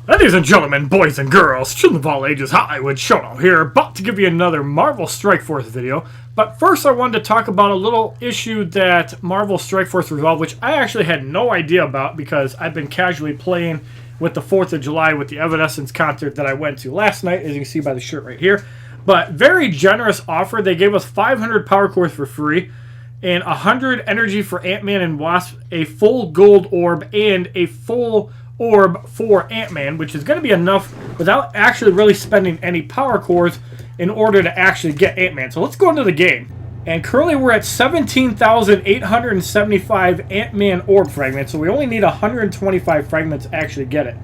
Ladies and gentlemen, boys and girls, children of all ages, HollywoodShono here, about to give you another Marvel Strike Force video. But first I wanted to talk about a little issue that Marvel Strike Force resolved, which I actually had no idea about because I've been casually playing with the 4th of July with the Evanescence concert that I went to last night, as you can see by the shirt right here. But very generous offer. They gave us 500 power cores for free, and 100 energy for Ant-Man and Wasp, a full gold orb, and a full orb for Ant-Man, which is going to be enough without actually really spending any power cores in order to actually get Ant-Man. So let's go into the game. And currently we're at 17,875 Ant-Man orb fragments, so we only need 125 fragments to actually get it.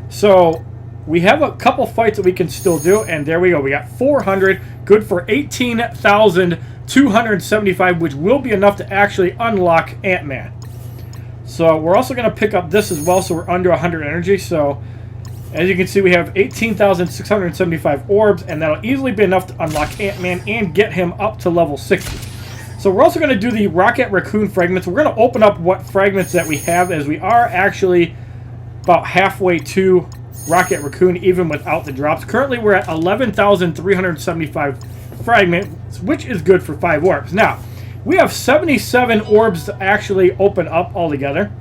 So we have a couple fights that we can still do, and there we go. We got 400, good for 18,275, which will be enough to actually unlock Ant-Man. So we're also going to pick up this as well, so we're under 100 energy. So as you can see, we have 18,675 orbs, and that'll easily be enough to unlock Ant-Man and get him up to level 60. So we're also going to do the Rocket Raccoon fragments. We're going to open up what fragments that we have, as we are actually about halfway to Rocket Raccoon, even without the drops. Currently, we're at 11,375 fragments, which is good for 5 orbs. Now, we have 77 orbs to actually open up altogether.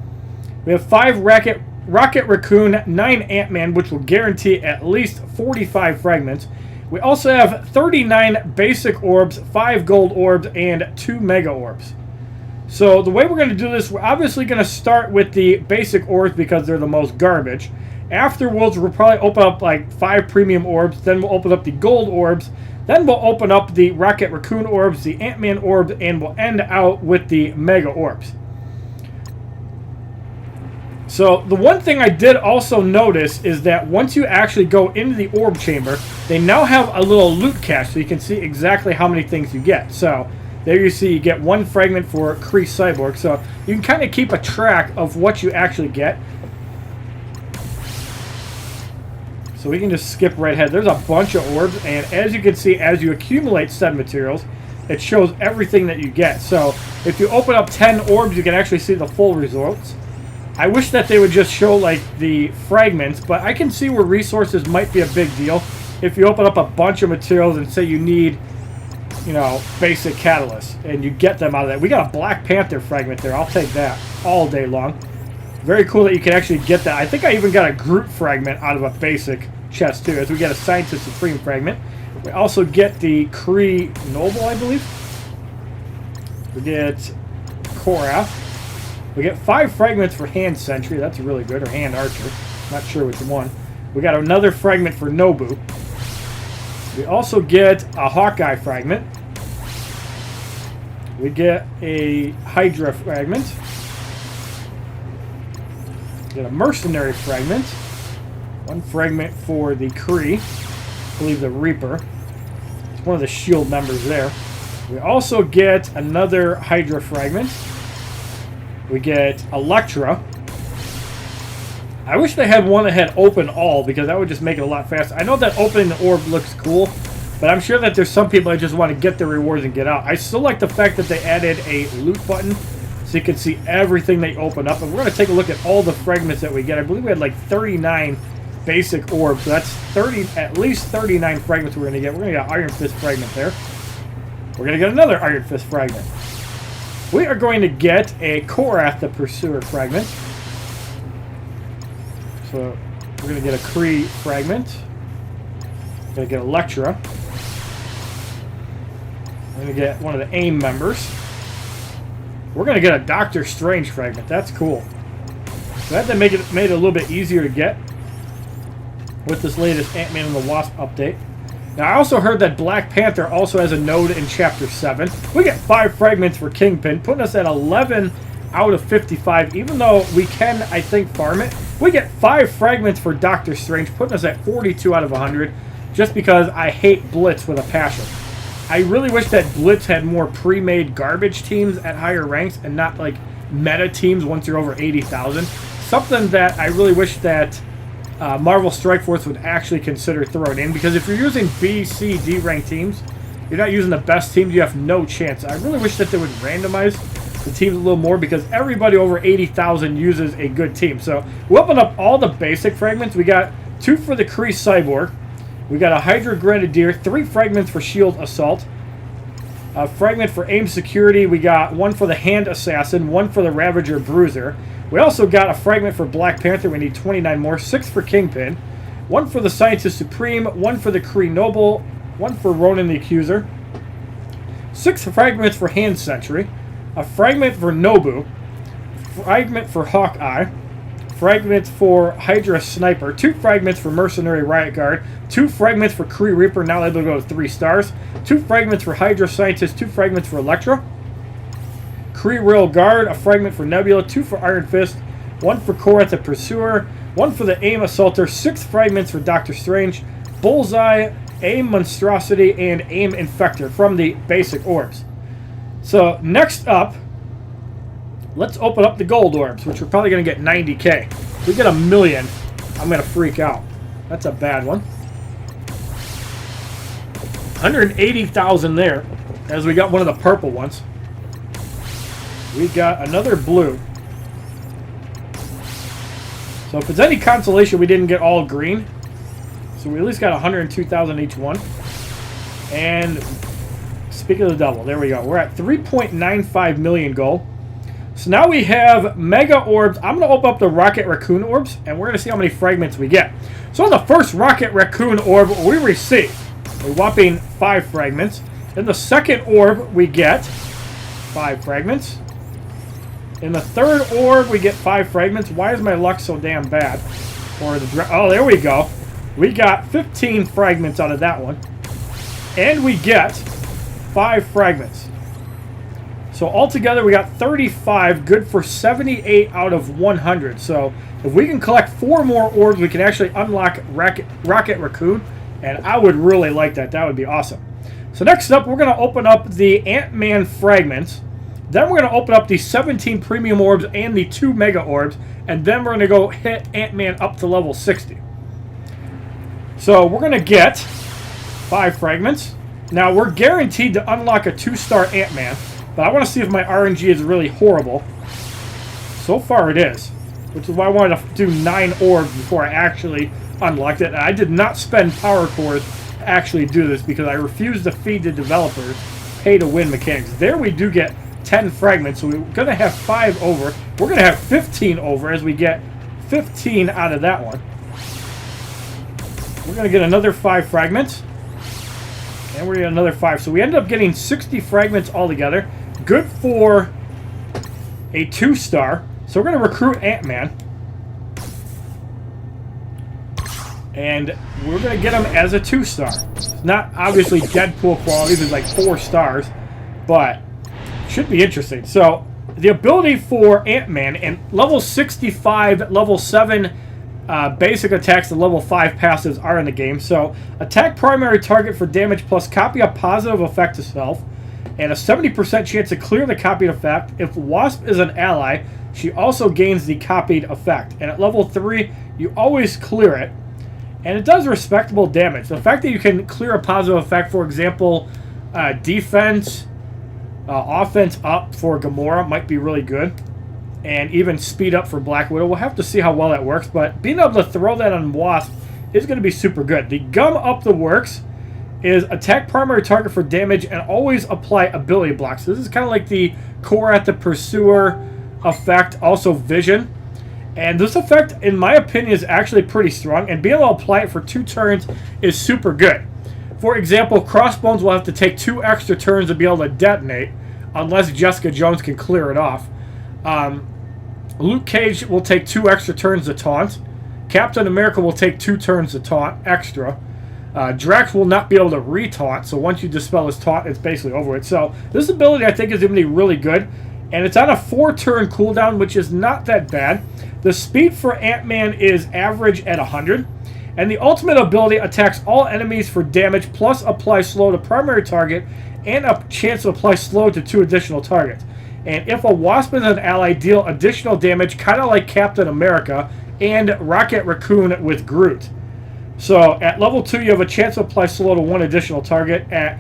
We have 5 Rocket Raccoon, 9 Ant-Man, which will guarantee at least 45 fragments. We also have 39 basic orbs, 5 gold orbs, and 2 mega orbs. So the way we're going to do this, we're obviously going to start with the basic orbs because they're the most garbage. Afterwards, we'll probably open up like 5 premium orbs. Then we'll open up the gold orbs. Then we'll open up the Rocket Raccoon orbs, the Ant-Man orbs, and we'll end out with the Mega orbs. So the one thing I did also notice is that once you actually go into the orb chamber, they now have a little loot cache, so you can see exactly how many things you get. So there you see you get 1 fragment for Kree Cyborg, so you can kind of keep a track of what you actually get. So we can just skip right ahead. There's a bunch of orbs, and as you can see, as you accumulate said materials, it shows everything that you get. So if you open up 10 orbs, you can actually see the full results. I wish that they would just show like the fragments, but I can see where resources might be a big deal. If you open up a bunch of materials and say you need, you know, basic catalysts, and you get them out of that. We got a Black Panther fragment there. I'll take that all day long. Very cool that you can actually get that. I think I even got a Groot fragment out of a basic chest too, as we get a Scientist Supreme fragment. We also get the Kree Noble, I believe. We get Korath. We get 5 fragments for Hand Sentry. That's really good. Or Hand Archer. Not sure which one. We got another fragment for Nobu. We also get a Hawkeye fragment. We get a Hydra fragment. Get a Mercenary fragment. 1 fragment for the Kree. I believe the Reaper. It's one of the S.H.I.E.L.D. members there. We also get another Hydra fragment. We get Elektra. I wish they had one that had open all, because that would just make it a lot faster. I know that opening the orb looks cool, but I'm sure that there's some people that just want to get their rewards and get out. I still like the fact that they added a loot button, so you can see everything they open up. And we're going to take a look at all the fragments that we get. I believe we had like 39 basic orbs, so that's at least 39 fragments we're going to get. We're going to get an Iron Fist fragment there. We're going to get another Iron Fist fragment. We are going to get a Korath the Pursuer fragment. So we're going to get a Kree fragment. We're going to get Elektra. We're going to get one of the AIM members. We're going to get a Doctor Strange fragment. That's cool. So that made it a little bit easier to get with this latest Ant-Man and the Wasp update. Now, I also heard that Black Panther also has a node in Chapter 7. We get 5 fragments for Kingpin, putting us at 11 out of 55. Even though we can, I think, farm it, we get 5 fragments for Doctor Strange, putting us at 42 out of 100, just because I hate Blitz with a passion. I really wish that Blitz had more pre-made garbage teams at higher ranks and not, like, meta teams once you're over 80,000. Something that I really wish that Marvel Strike Force would actually consider throwing in, because if you're using B, C, D ranked teams, you're not using the best teams, you have no chance. I really wish that they would randomize the teams a little more, because everybody over 80,000 uses a good team. So we'll open up all the basic fragments. We got 2 for the Kree Cyborg. We got a Hydra Grenadier, 3 fragments for Shield Assault. A fragment for aim security. We got 1 for the Hand Assassin, 1 for the Ravager Bruiser. We also got a fragment for Black Panther. We need 29 more. 6 for Kingpin. 1 for the Scientist Supreme. 1 for the Kree Noble. 1 for Ronan the Accuser. 6 fragments for Hand Sentry. A fragment for Nobu. Fragment for Hawkeye. Fragments for Hydra Sniper. 2 fragments for Mercenary Riot Guard. 2 fragments for Kree Reaper, now able to go to 3 stars. 2 fragments for Hydra Scientist. 2 fragments for Elektra. Kree Rail Guard. A fragment for Nebula. 2 for Iron Fist. 1 for Korath the Pursuer. 1 for the Aim Assaulter. 6 fragments for Doctor Strange. Bullseye, Aim Monstrosity, and Aim Infector from the basic orbs. So next up, let's open up the gold orbs, which we're probably going to get 90k. If we get 1 million, I'm going to freak out. That's a bad one. 180,000 there, as we got one of the purple ones. We got another blue. So if it's any consolation, we didn't get all green. So we at least got 102,000 each one. And speaking of the double, there we go. We're at 3.95 million gold. So now we have Mega Orbs. I'm going to open up the Rocket Raccoon Orbs, and we're going to see how many fragments we get. So on the first Rocket Raccoon Orb, we receive a whopping 5 fragments. In the second orb, we get 5 fragments. In the third orb, we get 5 fragments. Why is my luck so damn bad? Oh, there we go. We got 15 fragments out of that one. And we get 5 fragments. So altogether, we got 35, good for 78 out of 100. So if we can collect 4 more orbs, we can actually unlock Rocket Raccoon. And I would really like that. That would be awesome. So next up, we're going to open up the Ant-Man fragments. Then we're going to open up the 17 premium orbs and the 2 mega orbs. And then we're going to go hit Ant-Man up to level 60. So we're going to get 5 fragments. Now, we're guaranteed to unlock a 2-star Ant-Man. But I want to see if my RNG is really horrible. So far it is. Which is why I wanted to do 9 orbs before I actually unlocked it. And I did not spend power cores to actually do this because I refuse to feed the developers pay-to-win mechanics. There we do get 10 fragments. So we're going to have 5 over. We're going to have 15 over as we get 15 out of that one. We're going to get another 5 fragments. And we're going to get another 5. So we ended up getting 60 fragments altogether. Good for a 2-star. So we're going to recruit Ant-Man. And we're going to get him as a 2-star. It's not obviously Deadpool quality. It's like 4 stars. But it should be interesting. So the ability for Ant-Man and level 65, level 7 basic attacks and level 5 passives are in the game. So attack primary target for damage plus copy a positive effect to self. And a 70% chance to clear the copied effect. If Wasp is an ally, she also gains the copied effect. And at level 3, you always clear it. And it does respectable damage. The fact that you can clear a positive effect, for example, defense, offense up for Gamora might be really good. And even speed up for Black Widow. We'll have to see how well that works. But being able to throw that on Wasp is going to be super good. The gum up the works is attack primary target for damage and always apply ability blocks. So this is kind of like the Korath the Pursuer effect, also vision. And this effect, in my opinion, is actually pretty strong. And being able to apply it for 2 turns is super good. For example, Crossbones will have to take 2 extra turns to be able to detonate, unless Jessica Jones can clear it off. Luke Cage will take 2 extra turns to taunt. Captain America will take 2 turns to taunt extra. Drax will not be able to re-taunt, so once you dispel his taunt, it's basically over it. So this ability, I think, is going to be really good. And it's on a 4-turn cooldown, which is not that bad. The speed for Ant-Man is average at 100. And the ultimate ability attacks all enemies for damage, plus apply slow to primary target, and a chance to apply slow to 2 additional targets. And if a Wasp is an ally, deal additional damage, kind of like Captain America and Rocket Raccoon with Groot. So at level 2, you have a chance to apply slow to 1 additional target. At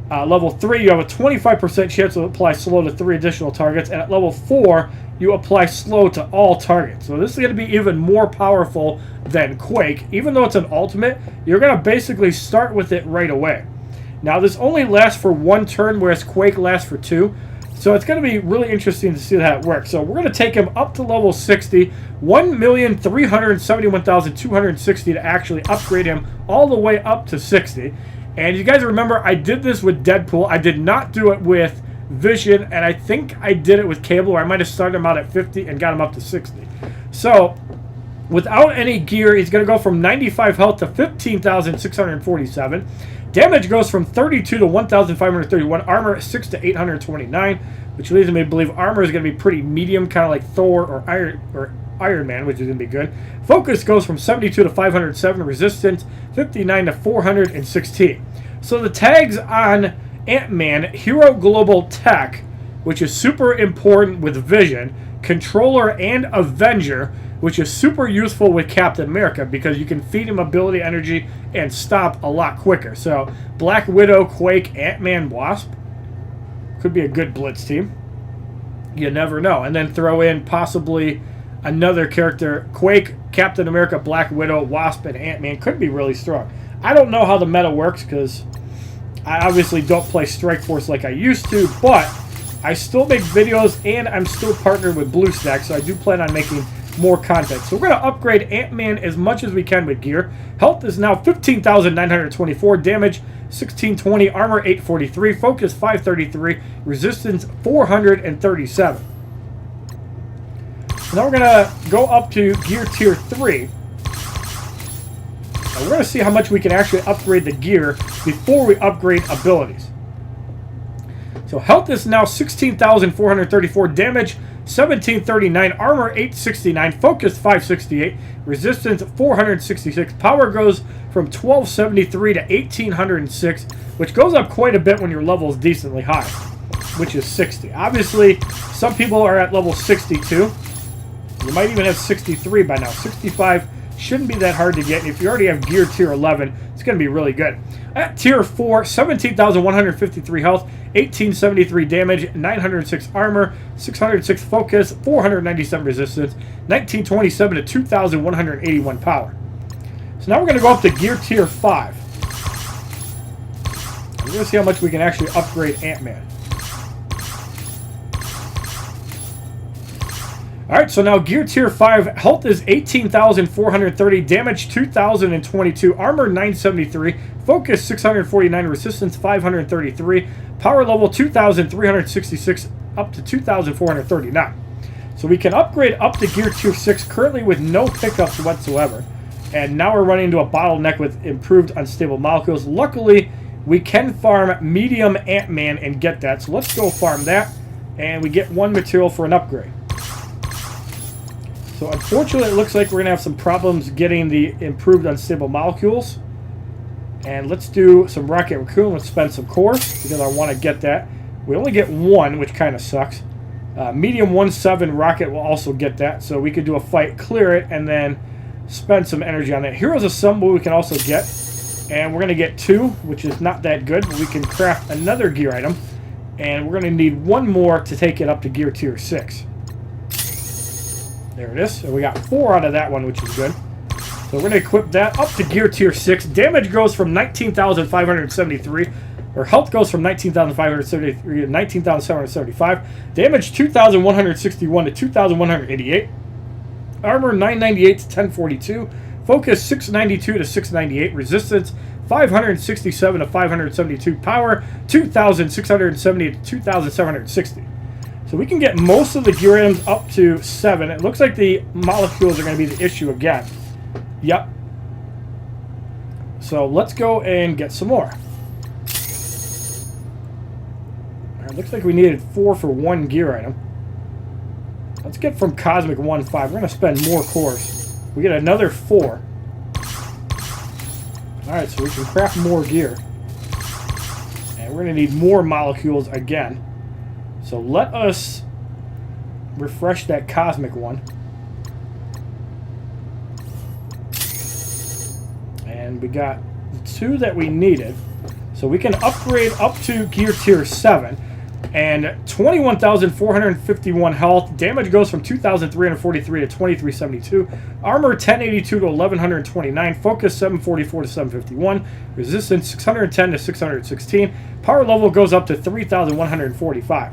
Level 3, you have a 25% chance to apply slow to 3 additional targets. And at level 4, you apply slow to all targets. So this is going to be even more powerful than Quake. Even though it's an ultimate, you're going to basically start with it right away. Now, this only lasts for 1 turn, whereas Quake lasts for 2. So it's going to be really interesting to see how it works. So we're going to take him up to level 60, 1,371,260 to actually upgrade him all the way up to 60. And you guys remember, I did this with Deadpool. I did not do it with Vision, and I think I did it with Cable, where I might have started him out at 50 and got him up to 60. So without any gear, he's going to go from 95 health to 15,647. Damage goes from 32 to 1,531. Armor 6 to 829, which leads me to believe armor is going to be pretty medium, kind of like Thor or Iron Man, which is going to be good. Focus goes from 72 to 507. Resistance 59 to 416. So the tags on Ant-Man: Hero Global Tech, which is super important with Vision, Controller, and Avenger, which is super useful with Captain America because you can feed him ability energy and stop a lot quicker. So Black Widow, Quake, Ant-Man, Wasp could be a good Blitz team. You never know. And then throw in possibly another character. Quake, Captain America, Black Widow, Wasp, and Ant-Man could be really strong. I don't know how the meta works because I obviously don't play Strike Force like I used to, but I still make videos and I'm still partnered with Bluestacks, so I do plan on making more content. So we're going to upgrade Ant-Man as much as we can with gear. Health is now 15,924. Damage 1620. Armor 843. Focus 533. Resistance 437. So now we're going to go up to gear tier 3. And we're going to see how much we can actually upgrade the gear before we upgrade abilities. So health is now 16,434. Damage 1739, armor 869, focus 568, resistance 466. Power goes from 1273 to 1806, which goes up quite a bit when your level is decently high, which is 60. Obviously, some people are at level 62. You might even have 63 by now. 65 shouldn't be that hard to get. And if you already have gear tier 11, it's going to be really good. At tier 4, 17,153 health, 1873 damage, 906 armor, 606 focus, 497 resistance, 1927 to 2,181 power. So now we're going to go up to gear tier 5. We're going to see how much we can actually upgrade Ant-Man. Alright, so now gear tier 5, health is 18,430, damage 2,022, armor 973, focus 649, resistance 533, power level 2,366 up to 2,439. So we can upgrade up to gear tier 6 currently with no pickups whatsoever. And now we're running into a bottleneck with improved unstable molecules. Luckily, we can farm medium Ant-Man and get that. So let's go farm that. And we get 1 material for an upgrade. So unfortunately, it looks like we're going to have some problems getting the improved unstable molecules. And let's do some Rocket Raccoon. Let's spend some cores because I want to get that. We only get 1, which kind of sucks. Medium 1-7 Rocket will also get that. So we could do a fight, clear it, and then spend some energy on that. Heroes Assemble we can also get. And we're going to get 2, which is not that good. But we can craft another gear item. And we're going to need 1 more to take it up to gear tier 6. There it is. So we got 4 out of that one, which is good. So we're going to equip that up to gear tier 6. Damage goes from 19,573. Or health goes from 19,573 to 19,775. Damage 2,161 to 2,188. Armor 998 to 1042. Focus 692 to 698. Resistance 567 to 572. Power 2,670 to 2,760. So we can get most of the gear items up to 7. It looks like the molecules are going to be the issue again. Yep. So let's go and get some more. It looks like we needed 4 for 1 gear item. Let's get from Cosmic 1-5. We're going to spend more cores. We get another 4. Alright, so we can craft more gear. And we're going to need more molecules again. So let us refresh that Cosmic one. And we got the 2 that we needed. So we can upgrade up to gear tier 7. And 21,451 health. Damage goes from 2,343 to 2,372. Armor 1082 to 1,129. Focus 744 to 751. Resistance 610 to 616. Power level goes up to 3,145.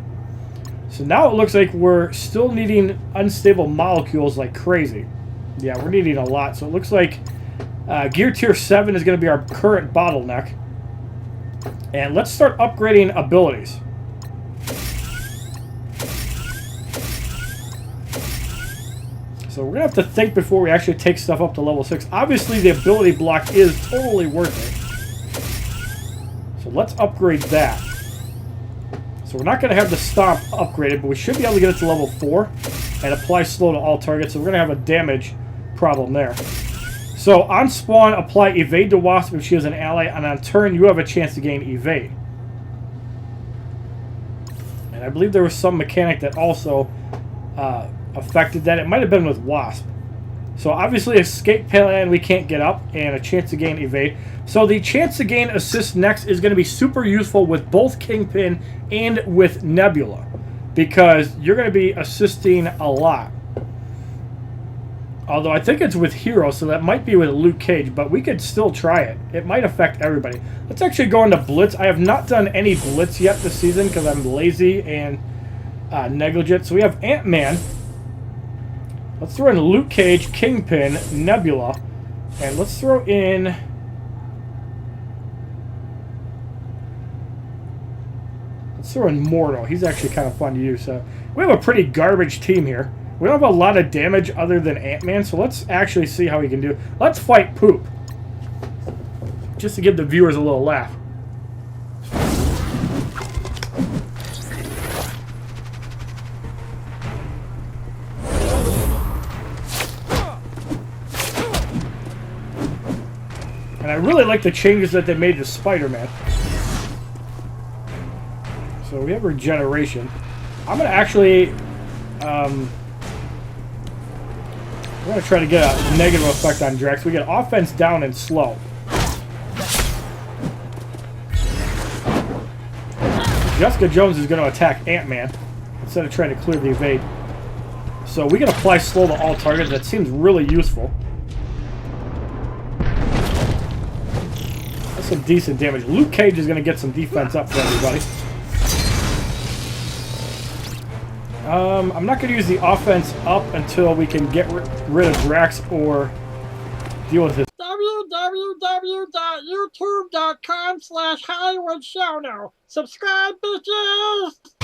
So now it looks like we're still needing unstable molecules like crazy. Yeah, we're needing a lot. So it looks like gear tier 7 is going to be our current bottleneck. And let's start upgrading abilities. So we're going to have to think before we actually take stuff up to level 6. Obviously, the ability block is totally worth it. So let's upgrade that. So we're not going to have the Stomp upgraded, but we should be able to get it to level 4 and apply slow to all targets. So we're going to have a damage problem there. So on spawn, apply Evade to Wasp if she is an ally, and on turn, you have a chance to gain Evade. And I believe there was some mechanic that also affected that. It might have been with Wasp. So obviously escape plan we can't get up, and a chance to gain evade. So the chance to gain assist next is going to be super useful with both Kingpin and with Nebula, because you're going to be assisting a lot. Although I think it's with Hero, so that might be with Luke Cage, but we could still try it. It might affect everybody. Let's actually go into Blitz. I have not done any Blitz yet this season because I'm lazy and negligent. So we have Ant-Man. Let's throw in Luke Cage, Kingpin, Nebula, and let's throw in... Let's throw in Mordo. He's actually kind of fun to use. So we have a pretty garbage team here. We don't have a lot of damage other than Ant-Man, so let's actually see how he can do. Let's fight Poop. Just to give the viewers a little laugh. And I really like the changes that they made to Spider-Man. So we have regeneration. I'm going to actually... I'm going to try to get a negative effect on Drax. We get offense down and slow. Jessica Jones is going to attack Ant-Man instead of trying to clear the evade. So we can apply slow to all targets. That seems really useful. That's some decent damage. Luke Cage is going to get some defense up for everybody. I'm not going to use the offense up until we can get rid of Drax or deal with his... www.youtube.com/HollywoodShono. Subscribe, bitches!